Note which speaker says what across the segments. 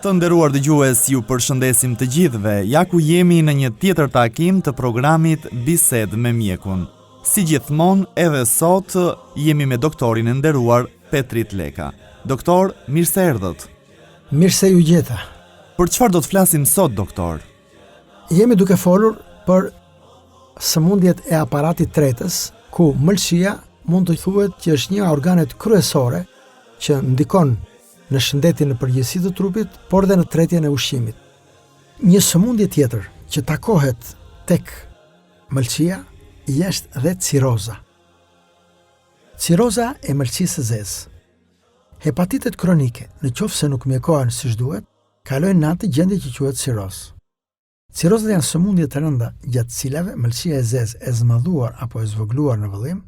Speaker 1: Të nderuar dëgjues, ju përshëndesim të gjithëve. Ja ku jemi në një tjetër takim të programit Bisedë me mjekun. Si gjithmonë, edhe sot jemi me doktorin e nderuar Petrit Leka. Doktor, mirë se erdhët.
Speaker 2: Mirë se ju gjeta.
Speaker 1: Për çfarë do të flasim sot, doktor?
Speaker 2: Jemi duke folur për sëmundjet e aparatit tretës, ku mëlçia mund të thuhet që është një nga organet kryesore që ndikon në shëndetin në përgjithësi të trupit, por dhe në tretjen e ushqimit. Një sëmundje tjetër që takohet tek mëlçia është dhe ciroza. Ciroza e mëlçisë së zezë. Hepatitet kronike, në qoftë se nuk mjekohen siç duhet, kalojnë në atë gjendje që quhet cirozë. Cirozat janë sëmundje të rënda gjatë cilave mëlçia e zezë e zmadhuar apo e zvogluar në vëllim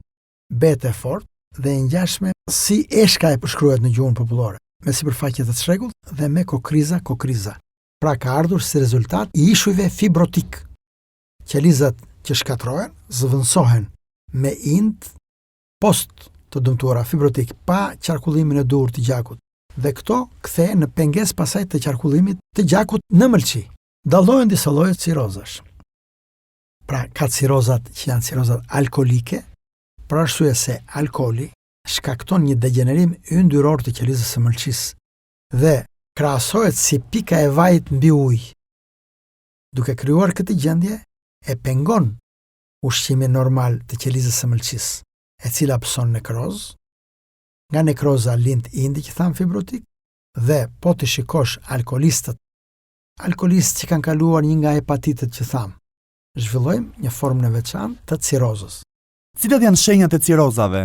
Speaker 2: bëhet e fortë dhe e ngjashme si eshka e përshkruhet në gjuhën popullore, me sipërfaqe të çrregullt dhe me kokriza. Pra ka ardhur si rezultat i ishujve fibrotik. Qelizat që shkatrohen zëvendësohen me ind post të dëmtuara fibrotik pa qarkullimin e duhur të gjakut dhe këto kthehen në pengesë pasaj të qarkullimit të gjakut në mëlçi. Dallohen disa lloje cirozash. Pra ka cirozat që janë cirozat alkolike, për arsye se alkooli shkakton një degenerim yndyror të qelizës së mëlçisë dhe krahasohet si pika e vajit mbi ujë. Duke krijuar këtë gjendje, e pengon ushqimin normal të qelizës së mëlçisë, e cila pson nekroz. Nga nekroza lind indi që tham fibrotik, dhe po të shikosh alkolistë që kanë kaluar një nga hepatitet që tham, zhvillojmë një formën e veçantë të cirozës.
Speaker 1: Cilat janë shenjat e cirozave?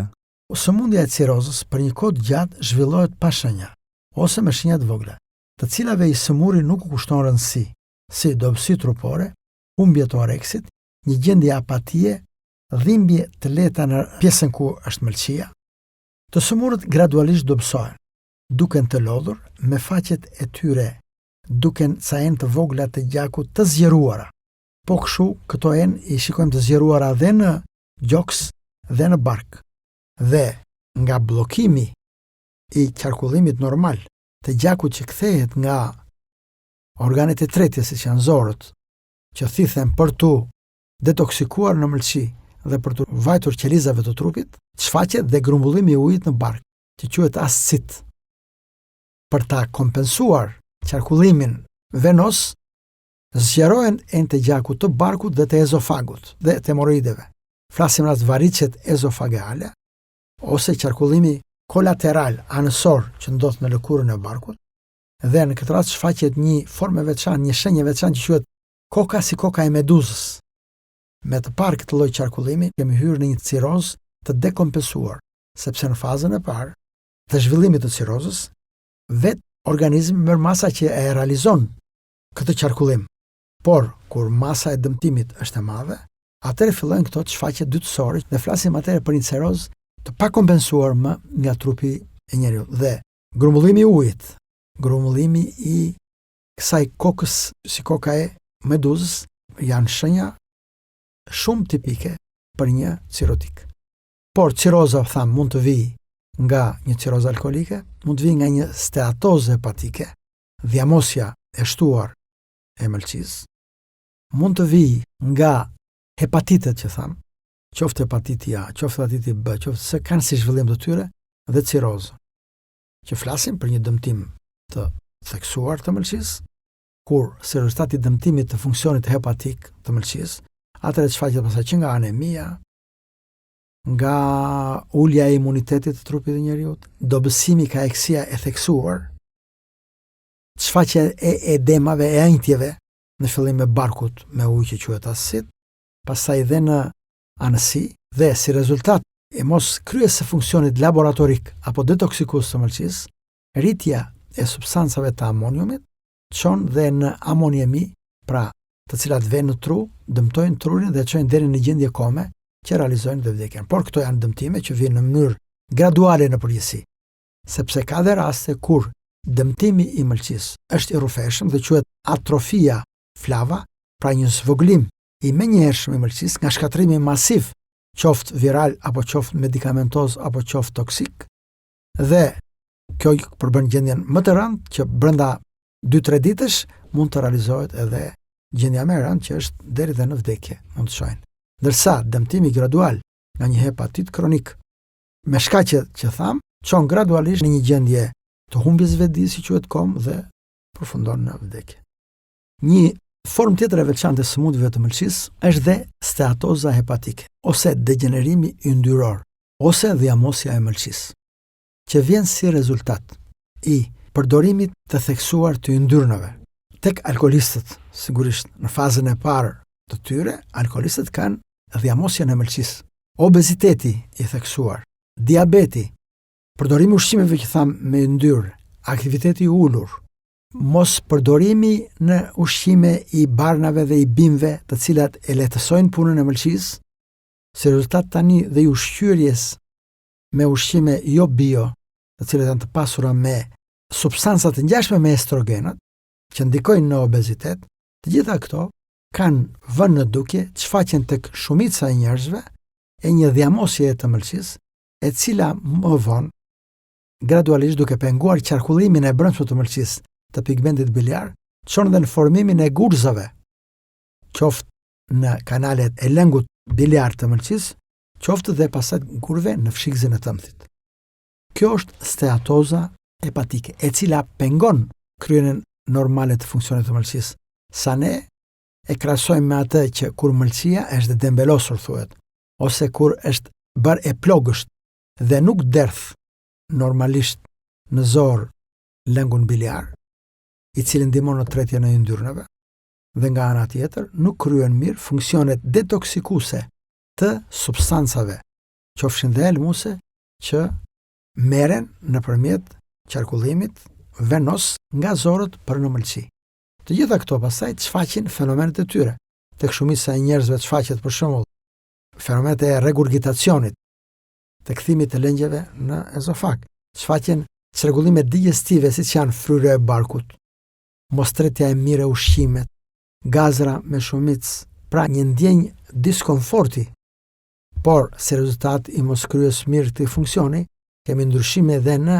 Speaker 2: Sëmundja e cirozës për një kohë gjatë zhvillohet pa shenja, ose me shenja të vogla, të cilave i sëmuri nuk u kushton rëndësi, si dobësi trupore, humbje të oreksit, një gjendje apatie, dhimbje të lehta në pjesën ku është mëlçia. Të sëmurët gradualisht dobësohen, duken të lodhur me faqet e tyre, duken ca enë të vogla të gjakut të zgjeruara. Po kështu këto enë i shikojmë të zgjeruara dhe në gjoks dhe në bark. Dhe nga bllokimi i qarkullimit normal të gjakut që kthehet nga organet e tretjes, siç janë zorët, që thithen për tu detoksikuar në mëlçi dhe për tu vajtur qelizave të trupit, shfaqet dhe grumbullimi i ujit në bark, që quhet ascit. Për ta kompensuar qarkullimin venos, zgjerohen enë të gjakut të barkut dhe të ezofagut dhe të hemoroideve. Flasim rreth varicet ezofagale, ose qarkullimi kolateral anësor që ndodh në lëkurën e barkut, dhe në këtë rast shfaqet një formë e veçantë, një shenjë e veçantë që quhet koka si koka e meduzës. Me të parë këtë lloj qarkullimi kemi hyrë në një cirozë të dekompensuar, sepse në fazën e parë të zhvillimit të cirozës, vetë organizmi merr masa që e realizon këtë qarkullim. Por kur masa e dëmtimit është e madhe, atëherë fillojnë këto të shfaqet dytësore dhe flasim atëherë për një cirozë të pakompensuar më nga trupi e njeriu. Dhe grumbullimi i ujit, grumbullimi i kësaj kokës si koka e meduzës janë shenja shumë tipike për një cirotik. Por ciroza, tham, mund të vijë nga një cirozë alkolike, mund të vijë nga një steatozë hepatike, dhjamosja e shtuar e mëlçisë, mund të vijë nga hepatitet që tham, qoftë hepatiti A, qoftë hepatiti B, qoftë se kanë si zhvillim të tyre, dhe cirozë, që flasim për një dëmtim të theksuar të mëlçisë, kur si rezultat i dëmtimit të funksionit hepatik të mëlçisë, atëherë shfaqet pastaj që nga anemia, nga ulja e imunitetit të trupit të njeriut, dobësimi ka eksia e theksuar, shfaqje e edemave e ajntjeve në fillim me barkut me ujë që quhet ascit, pastaj dhe në anësi, dhe si rezultat e mos kryes së funksionit laboratorik apo detoksikus të mëlçisë, rritja e substancave të amoniumit çon dhe në amoniemi, pra të cilat vënë në tru, dëmtojnë trurin dhe çojnë deri në gjendje kome që realizojnë dhe vdekjen. Por këto janë dëmtime që vijnë në mënyrë graduale në përgjithësi, sepse ka dhe raste kur dëmtimi i mëlçisë është i rrufeshëm dhe quhet atrofia flava, pra një zvoglim i menjëhershëm i mëlçisë nga shkatrimi masiv, qoftë viral apo qoftë medikamentoz apo qoftë toksik, dhe kjo përbën gjendjen më të rëndë që brenda 2-3 ditësh mund të realizohet edhe gjendja më e rëndë që është deri dhe në vdekje mund të shojnë. Ndërsa dëmtimi gradual nga një hepatit kronik me shkaqet që tham, çon gradualisht në një gjendje të humbjes vetëdijës, si quhet kom, dhe përfundon në vdekje. Një formë tjetër e veçantë e sëmundjeve të mëlçisë është dhe steatoza hepatike, ose degenerimi yndyror, ose dhiamosja e mëlçisë, që vjen si rezultat i përdorimit të theksuar të yndyrnave. Tek alkoolistët, sigurisht në fazën e parë të tyre, alkoolistët kanë dhiamosjen e mëlçisë, obeziteti i theksuar, diabeti, përdorimi ushqimeve që tham me yndyrë, aktiviteti i ulur, mos përdorimi në ushqime i barnave dhe i bimëve, të cilat e lehtësojnë punën e mëlçisë, si rezultat tani dhe i ushqyerjes me ushqime jo bio, të cilat janë të pasura me substanca të ngjashme me estrogenat, që ndikojnë në obezitet. Të gjitha këto kanë vënë në dukje që shfaqen tek shumica e njerëzve e një dhiamosje të mëlçisë, e cila më vonë, gradualisht duke penguar qarkullimin e brendshëm të mëlçisë të pigmentit biliar, çon dhe në formimin e gurzave, qoftë në kanalet e lëngut biliar të mëlçisë, qoftë dhe pastaj gurve në fshikëzin e tëmthit. Kjo është steatoza hepatike, e cila pengon kryenën normale të funksionit të mëlçisë. Sa ne e krahasojmë me atë që kur mëlçia është dembelosur, thuhet, ose kur është bërë e plogësht dhe nuk derdh normalisht në zor lëngun biliar, i cili ndihmon në tretjen e yndyrnave, dhe nga ana tjetër nuk kryen mirë funksionet detoksikuese të substancave, qofshin dhe elmuese, që merren nëpërmjet qarkullimit venos nga zorët për në mëlçi. Të gjitha këto pastaj shfaqin fenomenet e tyre. Tek shumica e njerëzve shfaqet për shembull fenomenet e regurgitacionit, të kthimit të lëngjeve në ezofag. Shfaqen çrregullime digestive, siç janë fryrja e barkut, mostretja e mirë e ushqimet, gazra me shumicë, pra një ndjenjë diskomforti. Por si rezultat i moskryes mirë të funksioni, kemi ndryshime dhe në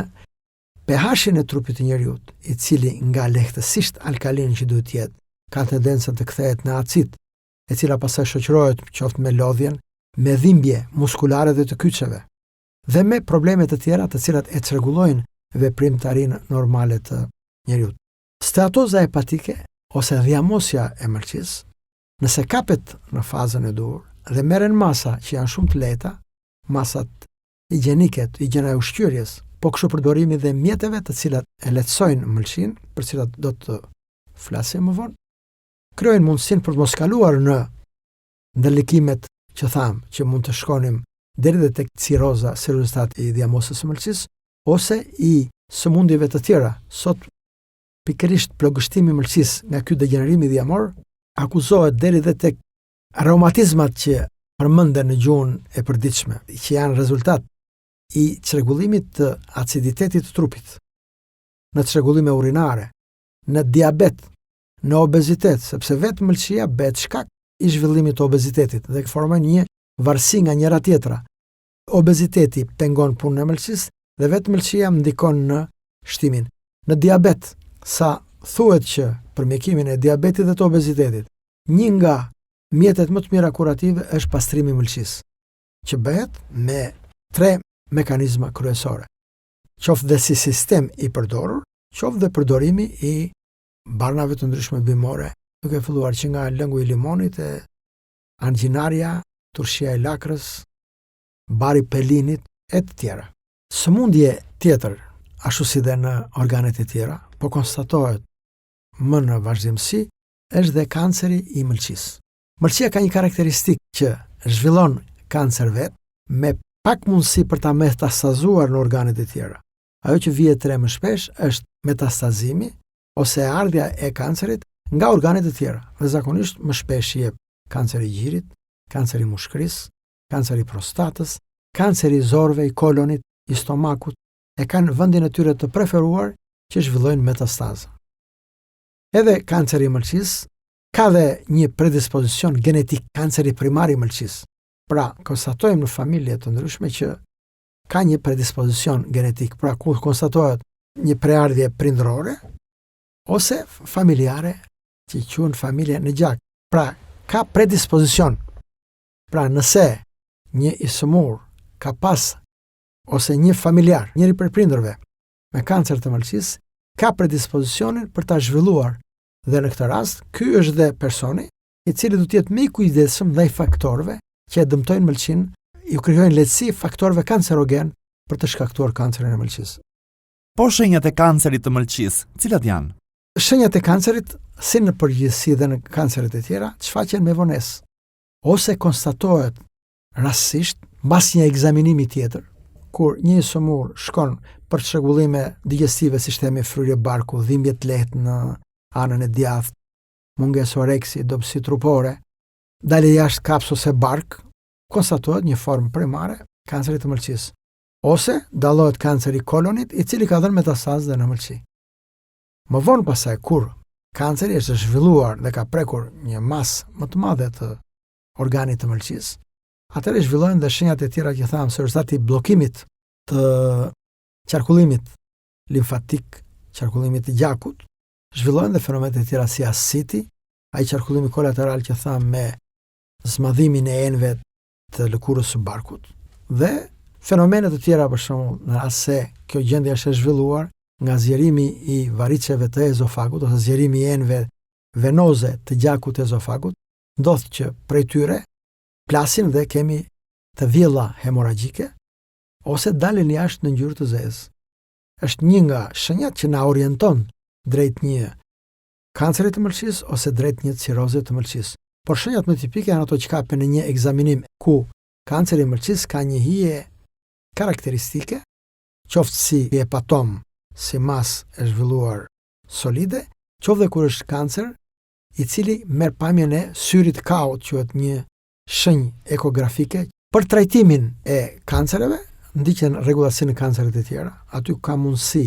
Speaker 2: pH-in e trupit të njeriut, i cili nga lehtësisht alkalin që duhet jetë, ka tendencën të kthehet në acid, e cila pastaj shoqërohet qoftë me lodhjen, me dhimbje muskulare dhe të kyçeve, dhe me probleme të tjera të cilat e çrregullojnë veprimtarinë normale të njeriut. Steatoza hepatike ose dhiamosja e mëlçisë, nëse kapet në fazën e dur dhe merren masa që janë shumë të lehta, masat higjienike, higjiena e ushqyerjes, po kështu përdorimi dhe mjeteve të cilat e lehtësojnë mëlçinë, për cilat do të flasim më vonë, krijojnë mundësinë për të mos kaluar në ndërlikimet që tham, që mund të shkonim deri dhe tek ciroza si rezultat i dhiamosjes së mëlçisë, ose i sëmundjeve të tjera. Sot pikërisht plogështimi i mëlçisë nga ky degenerim dhiamor akuzohet deri dhe tek reumatizmat që përmenden në gjuhën e përditshme, që janë rezultat i çrregullimit të aciditetit të trupit, në çrregullime urinare, në diabet, në obezitet, sepse vetë mëlçia bëhet shkak i zhvillimit të obezitetit dhe formon një varësi nga njëra tjetra. Obeziteti pengon punën e mëlçisë dhe vetë mëlçia ndikon në shtimin. Në diabet, sa thuhet që për mjekimin e diabetit dhe të obezitetit, një nga mjetet më të mira kurative është pastrimi i mëlçisë, që bëhet me 3 mekanizma kryesore, qoftë dhe si sistem i përdorur, qoftë dhe përdorimi i barnave të ndryshme bimore, duke filluar që nga lëngu i limonit, e angjinaria, turshia e lakrës, bari pelinit, e të tjera. Sëmundje tjetër, ashtu si dhe në organet e tjera, po konstatohet më në vazhdimsi, është dhe kanceri i mëlçisë. Mëlçia ka një karakteristikë që zhvillon kancer vetë, me pak mundësi për ta metastazuar në organet e tjera. Ajo që vije tre më shpesh është metastazimi ose ardhja e kancerit nga organet e tjera. Dhe zakonisht më shpesh jep kanceri i gjirit, kanceri i mushkërisë, kanceri i prostatës, kanceri i zorëve, i kolonit, i stomakut, e kanë vendin e tyre të preferuar që zhvillojnë metastazë. Edhe kanceri i mëlçisë ka dhe një predispozicion genetik, kanceri primar i mëlçisë. Pra, konstatojmë në familje të ndryshme që ka një predispozicion genetik, pra kur konstatohet një preardhje prindërore, ose familjare që quhen familje në gjak. Pra, ka predispozicion. Pra, nëse një i sëmur ka pas ose një familjar, njëri prej prindërve me kancer të mëlçisë, ka predispozicionin për ta zhvilluar. Dhe në këtë rast, ky është dhe personi i cili do të jetë më i kujdesshëm ndaj faktorëve që e dëmtojnë mëlçin, ju krijojnë lehtësi faktorëve kancerogen për të shkaktuar kancerin e mëlçisë.
Speaker 1: Po shenjat e kancerit të mëlçisë, cilat janë?
Speaker 2: Shenjat e kancerit, si në përgjithësi dhe në kanceret e tjera, shfaqen me vonesë, ose konstatohet rastësisht mbas një ekzaminimi tjetër, kur një sëmur shkon për çrregullime digestive si sistemi fryrje barku, dhimbje të lehtë në anën e djathtë, mungesë oreksi, dobësi trupore, dalje jashtë kapës ose bark, konstatohet një formë primare kancerit të mëlçisë. Ose dallohet kanceri i kolonit, i cili ka dhënë metastazë dhe në mëlçi. Më vonë pasaj, kur kanceri është zhvilluar dhe ka prekur një masë më të madhe të organit të mëlçisë, atëherë zhvillohen dhe shenjat e tjera që thamë, se rezultati i bllokimit të qarkullimit limfatik, qarkullimit të gjakut, zhvillohen dhe fenomenet e tjera si asiti, ai qarkullimi kolateral që thamë me zmadhimin e enëve të lëkurës së barkut, dhe fenomenet e tjera për shembull në rast se kjo gjendje është e zhvilluar nga zgjerimi i variceve të ezofagut ose zgjerimi i enëve venoze të gjakut të ezofagut, ndodh që prej tyre plasin dhe kemi të vjella hemoragjike ose dalin jashtë në ngjyrë të zezë. Është një nga shenjat që na orienton drejt një kanceri të mëlçisë ose drejt një ciroze të mëlçisë. Por shenjat më tipike janë ato që kapen në një ekzaminim ku kanceri i mëlçisë ka një hije karakteristike, qoftë si hepatom, si mas e zhvilluar solide, qoftë dhe kur është kancer i cili merr pamjen e syrit kaut, quhet një shenjë ekografike. Për trajtimin e kancereve ndiqen rregulla si në kanceret e tjera. Aty ka mundësi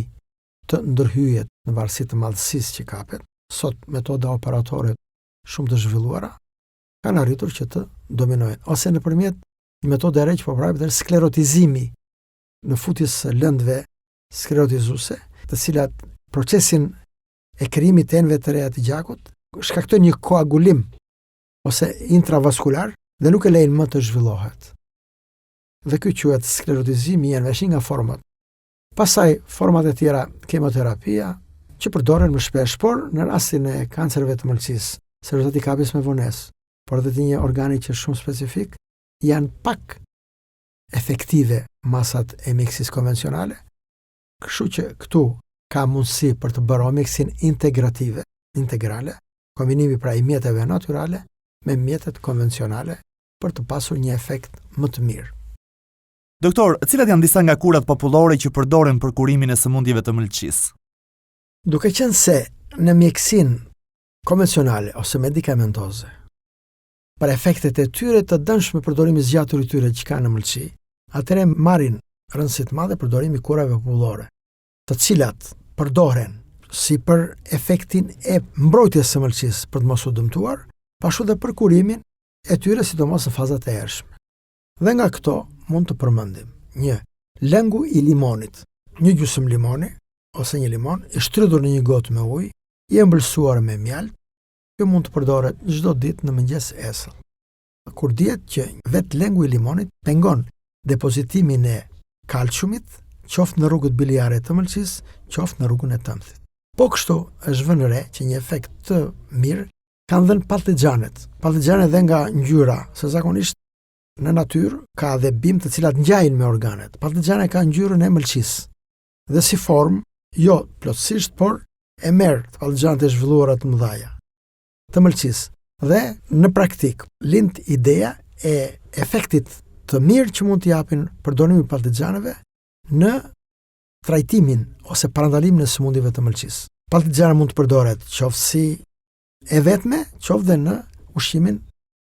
Speaker 2: të ndërhyjet në varësi të madhësisë që kapet. Sot metoda operatore shumë të zhvilluara kanë arritur që të dominojnë, ose nëpërmjet një metodë e re që po prahet sklerotizimi në futjes së lëndëve sklerotizuese, të cilat procesin e krijimit të enëve të reja të gjakut shkaktojnë një koagulim ose intravaskular dhe nuk e lejnë më të zhvillohet. Dhe ky quhet sklerotizimi i enëve, është një nga format. Pastaj format e tjera, kemoterapia, që përdoren më shpesh, por në rastin e kancerëve të mëlçisë, se rezultati kapes me vonesë, por edhe të një organi që është shumë specifik, janë pak efektive masat e mjekësisë konvencionale, kështu që këtu ka mundësi për të bërë mjekësinë integrale, kombinimi pra i mjeteve natyrale me mjetet konvencionale për të pasur një efekt më të mirë.
Speaker 1: Doktor, cilat janë disa nga kurat popullore që përdoren për kurimin e sëmundjeve të mëlçisë?
Speaker 2: Duke qenë se në mjekësinë konvencionale ose medikamentoze, për efektet e tyre të dëmshme përdorimi zgjatur i tyre që kanë në mëlçi, atëherë marrin rëndësi të madhe përdorimi kurave popullore, të cilat përdoren si për efektin e mbrojtjes së mëlçisë për të mos u dëmtuar, pashtu dhe për kurimin e tyre sidomos në fazat e ershme. Dhe nga këto mund të përmendim: 1. Lëngu i limonit, një gjysmë limoni ose një limon i shtrydhur në një gotë me ujë, i ëmbëlsuar me mjalt. Kjo mund të përdoret çdo ditë në mëngjes esëll. Kur dihet që vetë lëngu i limonit pengon depozitimin e kalciumit, qoftë në rrugët biliare të mëlçisë, qoftë në rrugën e tëmthit. Po kështu është vënë re që një efekt të mirë kanë dhënë patligjanet. Patligjanet dhe nga ngjyra, se zakonisht në natyrë ka dhe bimë të cilat ngjajnë me organet. Patligjanet ka ngjyrën e mëlçisë. Dhe si formë, jo plotësisht, por e merr patligjanet e zhvilluara të mëdha të mëlçisë. Dhe në praktik lind ideja e efektit të mirë që mund të japin përdorimi i patligjaneve në trajtimin ose parandalimin e sëmundjeve të mëlçisë. Patligjana mund të përdoret qoftë si e vetme, qoftë dhe në ushqimin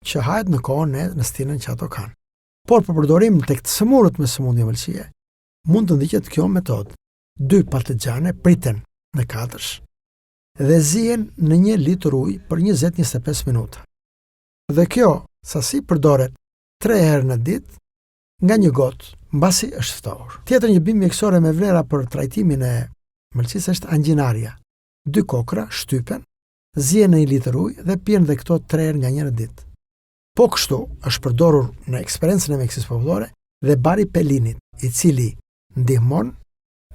Speaker 2: që hahet në kohën e nëstinën që ato kanë. Por për përdorim tek të sëmurët me sëmundje mëlçie, mund të ndiqet kjo metodë. 2 patligjane priten në katërsh dhe zihen në 1 litër ujë për 20-25 minuta. Dhe kjo sasi përdoret 3 herë në ditë nga një gotë mbasi është ftohur. Tjetër një bimë mjekësore me vlera për trajtimin e mëlçisë është angjinaria. 2 kokra shtypen, zihen në 1 litër ujë dhe pihen dhe këto 3 herë nga njëra ditë. Po kështu është përdorur në eksperiencën e mjekësisë popullore dhe bari pelinit, i cili ndihmon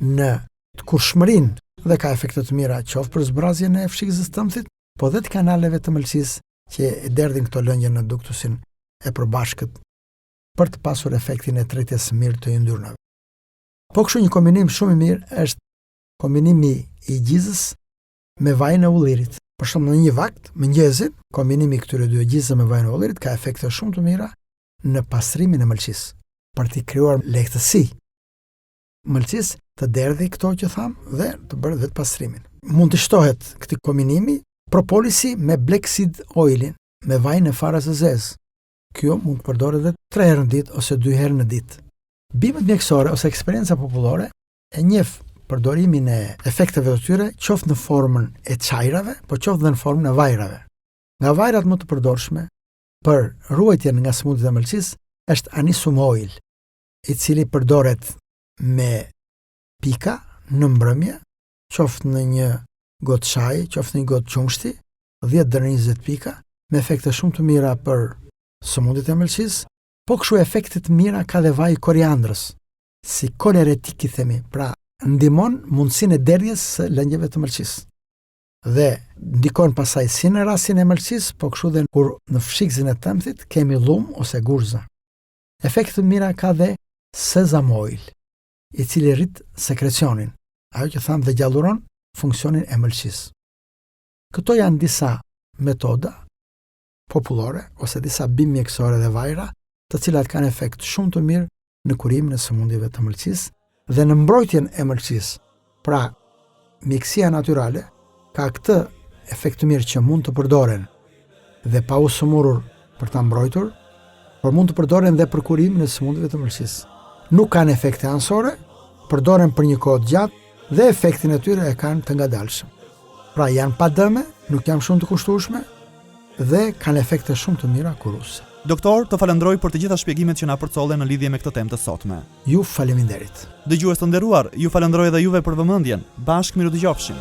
Speaker 2: në të kurshmërinë dhe ka efekte të mira qoftë për zbrazjen e fshikës të tëmthit, po dhe të kanaleve të mëlçisë që derdhin këto lënje në duktusin e përbashkët për të pasur efektin e tretjes së mirë të yndyrnave. Po kështu një kombinim shumë i mirë është kombinimi i gjizës me vajin e ullirit. Për shembull në një vakt, mëngjesit, kombinimi i këtyre dy gjizave me vajin e ullirit ka efekte shumë të mira në pastrimin e mëlçisë, për të krijuar lehtësi mëlçisë të derdhi këto që tham dhe të bërë vetë pastrimin. Mund të shtohet këtij kombinimi propolisi me black seed oilin, me vajin e farës së zezë. Kjo mund të përdoret edhe 3 herë në ditë ose 2 herë në ditë. Bimët mjekësore ose eksperienca popullore e njeh përdorimin e efekteve të tyre qoftë në formën e çajrave, po qoftë dhe në formën e vajrave. Nga vajrat më të përdorshme për ruajtjen nga sëmundjet e mëlçisë është anisum oil, i cili përdoret me pika në mbrëmje, qoftë në një gotë çaji, qoftë në një gotë qumshti, 10 deri në 20 pika, me efekte shumë të mira për sëmundjet e mëlçisë, po kështu efekte të mira ka dhe vaji koriandrës, si koleretik i themi, pra ndihmon mundësinë e derdhjes së lëngjeve të mëlçisë. Dhe ndikon pasaj si në rastin e mëlçisë, po kështu dhe kur në fshikësin e tëmthit kemi lum ose gurza. Efekte të mira ka dhe sesam oil, i cili rrit sekrecionin, ajo që tham dhe gjalluron funksionin e mëlçisë. Këto janë disa metoda popullore ose disa bimë mjekësore dhe vajra, të cilat kanë efekt shumë të mirë në kurimin e sëmundjeve të mëlçisë dhe në mbrojtjen e mëlçisë. Pra, mjekësia natyrale ka këtë efekt të mirë që mund të përdoren dhe pa u sëmurur për ta mbrojtur, por mund të përdoren dhe për kurimin e sëmundjeve të mëlçisë. Nuk kanë efekte anësore, përdoren për një kohë të gjatë dhe efektin e tyre e kanë të ngadalshëm. Pra, janë pa dëme, nuk janë shumë të kushtueshme dhe kanë efekte shumë të mira kuruese.
Speaker 1: Doktor, të falenderoj për të gjitha shpjegimet që na përcolle në lidhje me këtë temë të sotme.
Speaker 2: Ju faleminderit.
Speaker 1: Dëgjues të nderuar, ju falenderoj edhe juve për vëmendjen. Bashkë miru dëgjofshim.